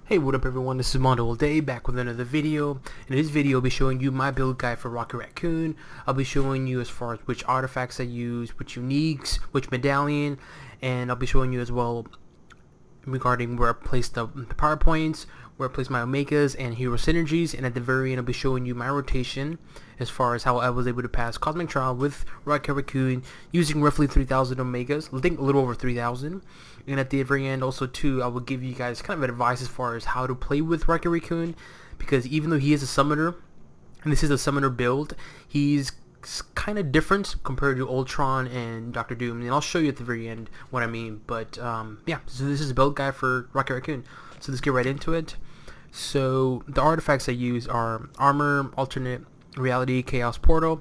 Hey, what up everyone, this is Mondo all day, back with another video. In this video I'll be showing you my build guide for Rocket Raccoon. I'll be showing you as far as which artifacts I use, which uniques, which medallion, and I'll be showing you as well regarding where I place the power points, where I place my omegas and hero synergies, and at the very end I'll be showing you my rotation as far as how I was able to pass Cosmic Trial with Rocket Raccoon using roughly 3,000 omegas, I think a little over 3,000. And at the very end also too, I will give you guys kind of advice as far as how to play with Rocket Raccoon, because even though he is a summoner, and this is a summoner build, he's kind of different compared to Ultron and Doctor Doom, and I'll show you at the very end what I mean. But yeah, so this is a build guide for Rocket Raccoon, so let's get right into it. So the artifacts I use are Armor, Alternate Reality, Chaos Portal,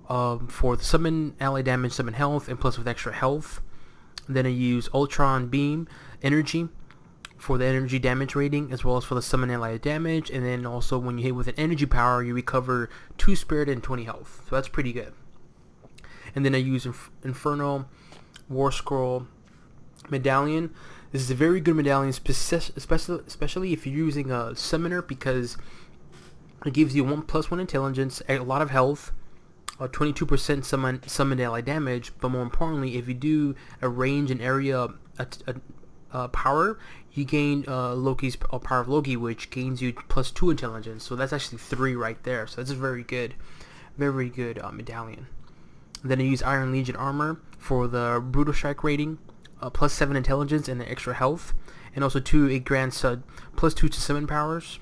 for the summon ally damage, summon health, and plus with extra health. Then I use Ultron Beam Energy for the energy damage rating, as well as for the summon ally damage, and then also when you hit with an energy power you recover 2 spirit and 20 health, so that's pretty good. And then I use Inferno War Scroll Medallion. This is a very good medallion, especially if you're using a summoner, because it gives you 1+1 intelligence, a lot of health, 22% summon ally damage, but more importantly, if you do a range and area power, you gain Loki's power of Loki, which gains you +2 intelligence. So that's actually 3 right there. So that's a very good medallion. And then I use Iron Legion armor for the brutal strike rating, +7 intelligence and the extra health, and also it grants +2 to summon powers.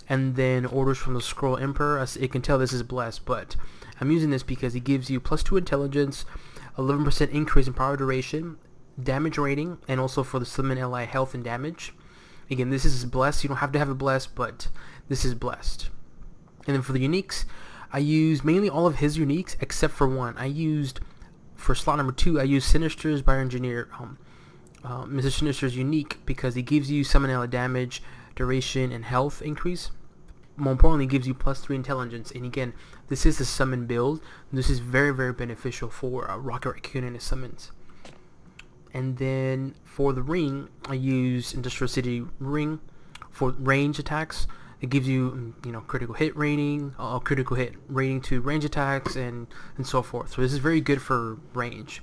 And then Orders from the Scroll Emperor. As you can tell, this is blessed, but I'm using this because it gives you +2 intelligence, 11% increase in power duration, damage rating, and also for the summon ally health and damage. Again, this is blessed. You don't have to have it blessed, but this is blessed. And then for the uniques, I use mainly all of his uniques except for one. I used, for slot number 2, I used Sinister's Bioengineer, Mr. Sinister's unique, because it gives you summon ally damage, duration, and health increase. More importantly, it gives you +3 intelligence. And again, this is a summon build. This is very beneficial for Rocket Raccoon and his summons. And then for the ring, I use Industrial City Ring for range attacks. It gives you, critical hit rating, to range attacks, and so forth. So this is very good for range.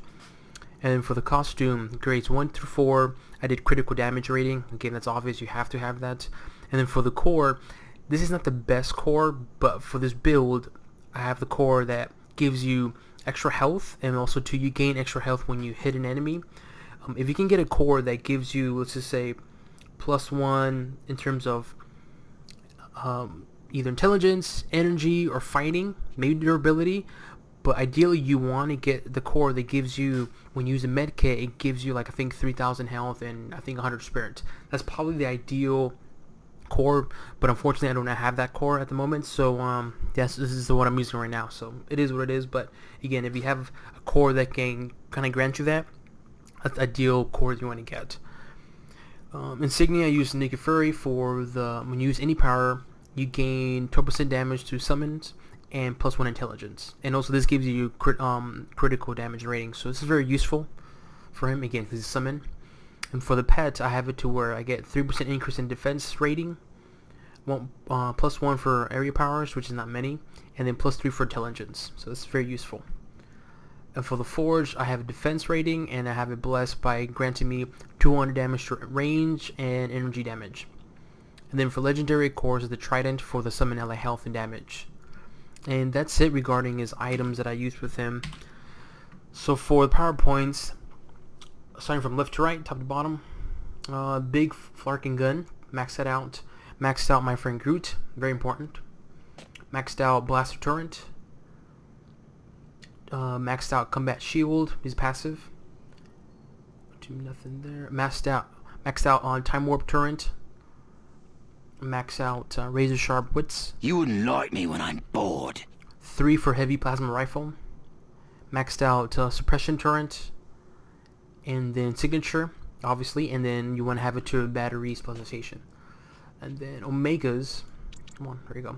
And for the costume, grades 1 through 4, I did critical damage rating. Again, that's obvious, you have to have that. And then for the core, this is not the best core, but for this build, I have the core that gives you extra health, and also you gain extra health when you hit an enemy. If you can get a core that gives you, let's just say, +1 in terms of either intelligence, energy, or fighting, maybe durability, but ideally you want to get the core that gives you, when you use a med kit, it gives you I think 3,000 health and I think 100 spirit. That's probably the ideal core, but unfortunately I don't have that core at the moment. So yes, this is the one I'm using right now, so it is what it is. But again, if you have a core that can kind of grant you that, that's the ideal core you want to get. Insignia, I use Naked Fury for when you use any power, you gain 12% damage to summons and +1 intelligence, and also this gives you critical damage rating, so this is very useful for him, again, because he's a summon. And for the pet, I have it to where I get 3% increase in defense rating, +1 for area powers, which is not many, and then +3 for intelligence, so this is very useful. And for the forge, I have a defense rating, and I have it blessed by granting me 200 damage to range and energy damage. And then for legendary cores, the trident for the summon ally health and damage. And that's it regarding his items that I used with him. So for the power points, starting from left to right, top to bottom, big flarking gun, maxed out my friend Groot, very important. Maxed out blaster turret. Maxed out combat shield, he's passive. Do nothing there. Maxed out on time warp turret. Max out razor sharp wits. You wouldn't like me when I'm bored. 3 for heavy plasma rifle. Maxed out suppression turret, and then signature, obviously, and then you want to have it to batteries plus station. And then omegas, come on, there you go.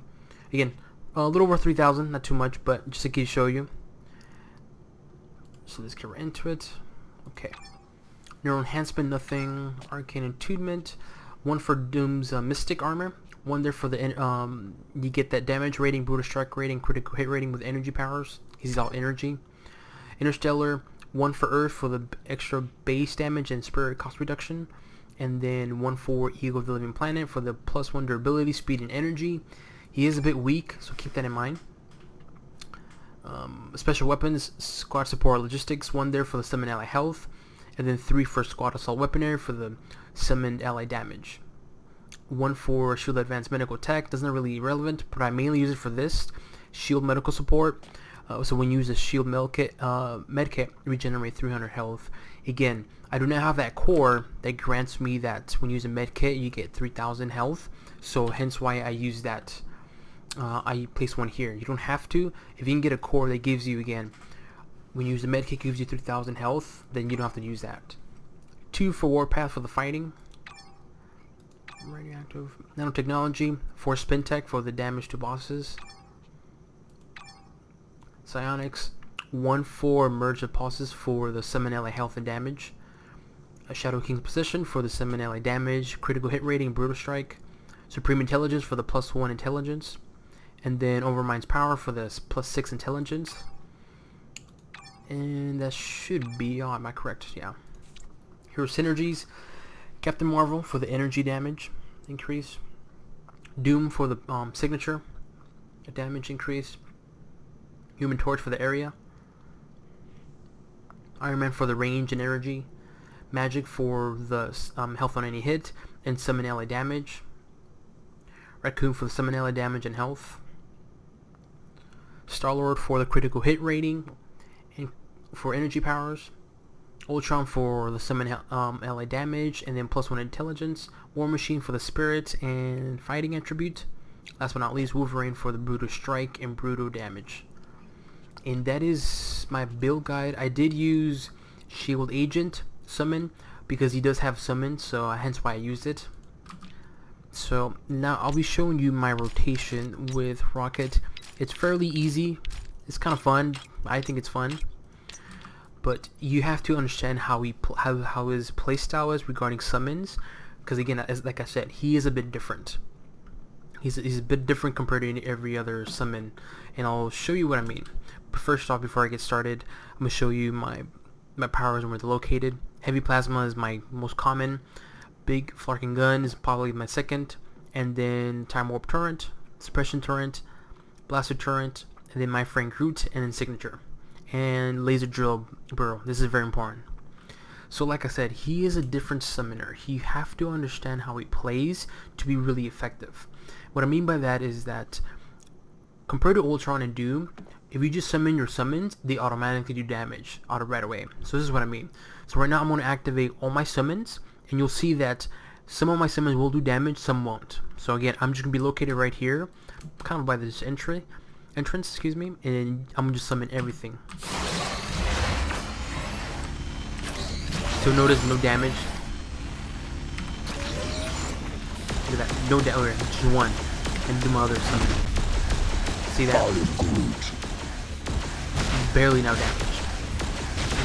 Again, a little over 3,000, not too much, but just to show you. So let's get right into it. Okay. Neural enhancement, nothing. Arcane attunement. one for Doom's Mystic Armor, one there for the you get that damage rating, brutal strike rating, critical hit rating with energy powers. He's all energy. Interstellar, one for Earth for the extra base damage and spirit cost reduction, and then one for Eagle of the Living Planet for the +1 durability, speed, and energy. He is a bit weak, so keep that in mind. Special weapons, squad support logistics, one there for the summon ally health, and then 3 for squad assault weaponry for the summoned ally damage. One for shield advanced medical tech, doesn't really relevant, but I mainly use it for this shield medical support. So when you use a shield medkit, regenerate 300 health. Again, I do not have that core that grants me that when you use a medkit you get 3000 health, so hence why I use that. I place one here. You don't have to. If you can get a core that gives you, again, when you use the medkit gives you 3000 health, then you don't have to use that. 2 for warpath for the fighting. Radioactive nanotechnology. 4 spin tech for the damage to bosses. Psionics. 1 for merge of pulses for the summon ally health and damage. A Shadow King's position for the summon ally damage, critical hit rating, brutal strike. Supreme intelligence for the +1 intelligence. And then Overmind's power for the +6 intelligence. And that should be all. Am I correct? Yeah. Hero synergies. Captain Marvel for the energy damage increase. Doom for the signature damage increase. Human Torch for the area. Iron Man for the range and energy. Magic for the health on any hit and summon ally damage. Raccoon for the summon ally damage and health. Star-Lord for the critical hit rating and for energy powers. Ultron for the summon ally damage and then +1 intelligence. War Machine for the spirit and fighting attribute. Last but not least, Wolverine for the brutal strike and brutal damage. And that is my build guide. I did use Shield Agent summon because he does have summon, so hence why I used it. So now I'll be showing you my rotation with Rocket. It's fairly easy. It's kind of fun. I think it's fun. But you have to understand how his playstyle is regarding summons, because again, like I said, he is a bit different. He's a bit different compared to every other summon, and I'll show you what I mean. But first off, before I get started, I'm gonna show you my powers and where they're located. Heavy Plasma is my most common. Big Flarking Gun is probably my second, and then Time Warp Turret, Suppression Turret, Blaster Turret, and then my friend Groot, and then Signature. And Laser Drill Burrow. This is very important. So like I said, he is a different summoner. You have to understand how he plays to be really effective. What I mean by that is that compared to Ultron and Doom, if you just summon your summons, they automatically do damage right away. So this is what I mean. So right now I'm going to activate all my summons, and you'll see that some of my summons will do damage, some won't. So again, I'm just going to be located right here, kind of by this entrance, excuse me, and I'm going to just summon everything. So notice no damage. Look at that, no damage, just one. And do my other summon. See that? Barely no damage.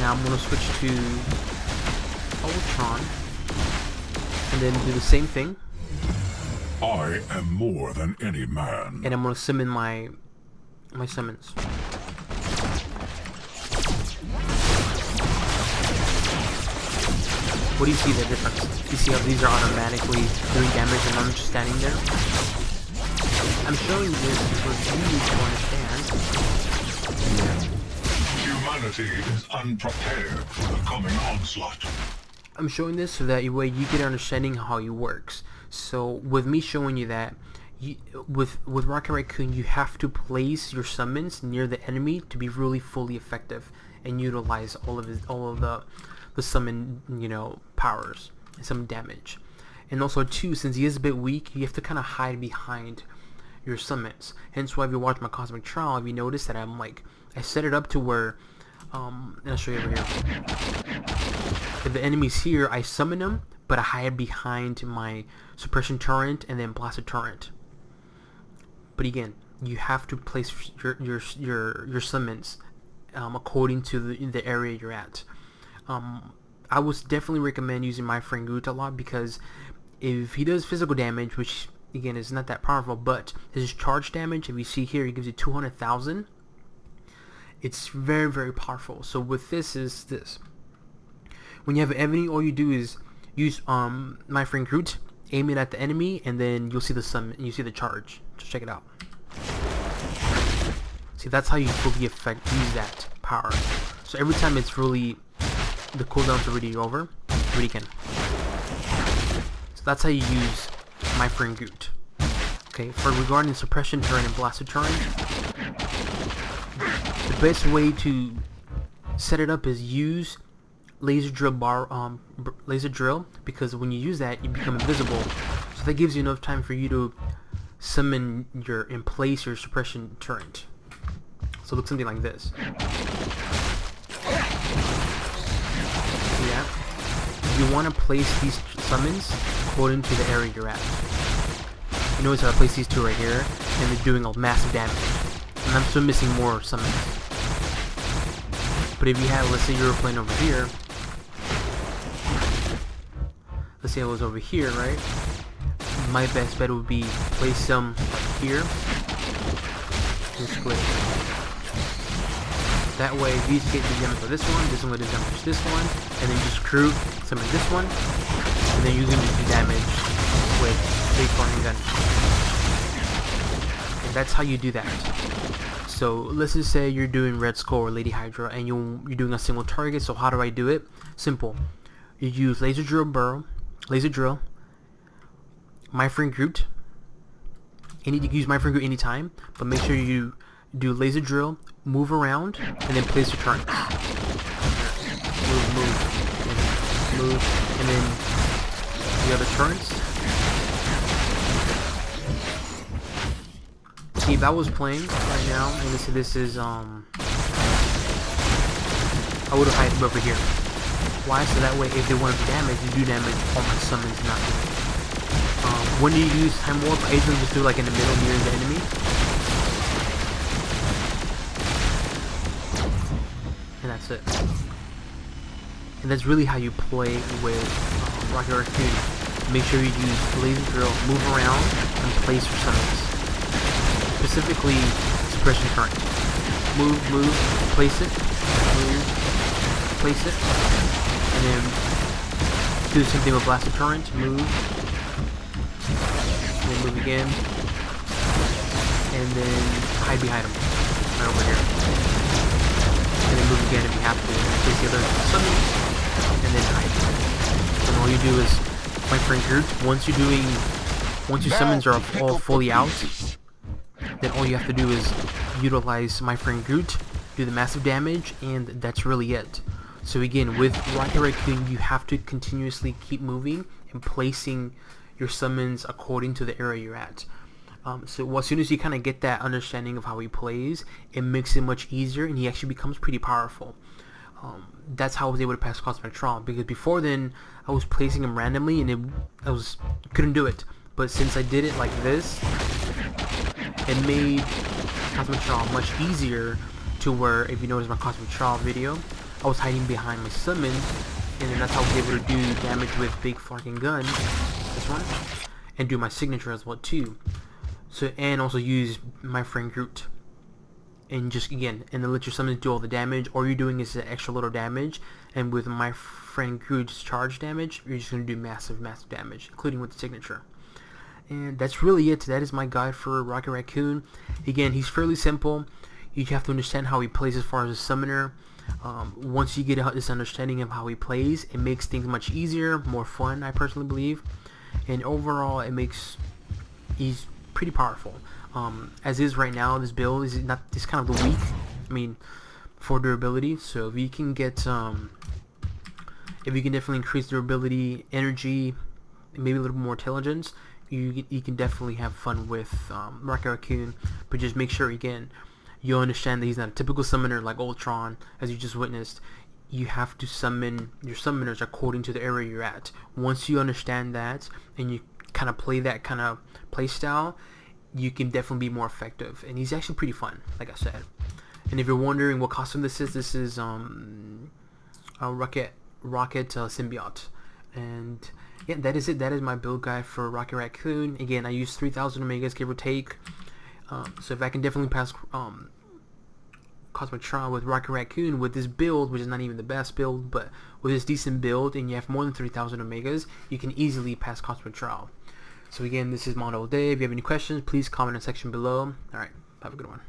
Now I'm going to switch to Ultron. And then do the same thing. I am more than any man. And I'm going to summon my summons. What do you see the difference? You see how these are automatically doing damage and I'm just standing there? I'm showing you this because you need to understand. Humanity is unprepared for the coming onslaught. I'm showing this so that way you get an understanding how he works. So with me showing you that, with Rocket Raccoon, you have to place your summons near the enemy to be really fully effective and utilize all of the summon, powers and some damage. And also too, since he is a bit weak, you have to kind of hide behind your summons. Hence why if you watch my Cosmic Trial, if you notice that I set it up to where and I'll show you over here. If the enemy's here, I summon them, but I hide behind my suppression turret and then blaster turret. But again, you have to place your summons according to the area you're at. I would definitely recommend using my friend Groot a lot because if he does physical damage, which again is not that powerful, but his charge damage, if you see here, he gives you 200,000. It's very, very powerful. So with this is this. When you have an enemy, all you do is use my friend Groot, aim it at the enemy, and then you'll see the summon, you see the charge. Just check it out. See, that's how you fully use that power. So every time it's really, the cooldown's already over, really can. So that's how you use my friend Groot. Okay, for regarding suppression turret and blaster turret, the best way to set it up is use laser drill, because when you use that, you become invisible. So that gives you enough time for you to summon and place your suppression turret. So it looks something like this. Yeah. You want to place these summons according to the area you're at. You notice how I place these two right here, and they're doing a massive damage. And I'm still missing more summons. But if you had, let's say you were playing over here. Let's say I was over here, right? My best bet would be place some like here. And split. That way, these get the damage for this one will damage this one, and then just crew summon this one, and then you can just do damage with big farming gun. And that's how you do that. So let's just say you're doing Red Skull or Lady Hydra, and you're doing a single target. So how do I do it? Simple. You use laser drill, my friend Groot. You can use my friend Groot anytime, but make sure you do laser drill, move around, and then place your turret. Move, and then the other turrets. See, if I was playing right now, and this is I would have hidden over here. Why? So that way, if they want to do damage, you do damage on my summons, not me. When you use Time Warp, I usually just do like in the middle near the enemy. And that's it. And that's really how you play with Rocket Raccoon. Make sure you use laser drill, move around, and place your summons. Specifically, suppression current. Move, place it, move, place it, and then do the same thing with blaster current. Move, and then move again, and then hide behind him, right over here. And then move again if you have to. Place the other summons, and then hide. And all you do is, my friend Groot, once your summons are all fully out, then all you have to do is utilize my friend Groot, do the massive damage, and that's really it. So again, with Rocket Raccoon, you have to continuously keep moving and placing your summons according to the area you're at. So as soon as you kind of get that understanding of how he plays, it makes it much easier, and he actually becomes pretty powerful. That's how I was able to pass Cosmic Trial, because before then I was placing him randomly and couldn't do it. But since I did it like this, it made Cosmic Trial much easier, to where, if you notice my Cosmic Trial video, I was hiding behind my summons, and then that's how I was able to do damage with big flanking gun, this one, and do my signature as well too. So, and also use my friend Groot, and just again, and then let your summons do all the damage. All you're doing is the extra little damage, and with my friend Groot's charge damage, you're just going to do massive damage, including with the signature. And that's really it. That is my guide for Rocket Raccoon. Again, he's fairly simple. You have to understand how he plays as far as a summoner. Once you get this understanding of how he plays, it makes things much easier, more fun, I personally believe. And overall, he's pretty powerful. As is right now, this build is kind of the weak, for durability. So if you can get, if you can definitely increase durability, energy, and maybe a little more intelligence, you can definitely have fun with Rocket Raccoon. But just make sure, again, you understand that he's not a typical summoner like Ultron, as you just witnessed. You have to summon your summoners according to the area you're at. Once you understand that, and you kind of play that kind of play style, you can definitely be more effective. And he's actually pretty fun, like I said. And if you're wondering what costume this is a Rocket Symbiote. And yeah, that is it. That is my build guide for Rocket Raccoon. Again, I use 3,000 Omegas, give or take. So if I can definitely pass Cosmic Trial with Rocket Raccoon with this build, which is not even the best build, but with this decent build, and you have more than 3,000 Omegas, you can easily pass Cosmic Trial. So again, this is Mondo All Day. If you have any questions, please comment in the section below. Alright, have a good one.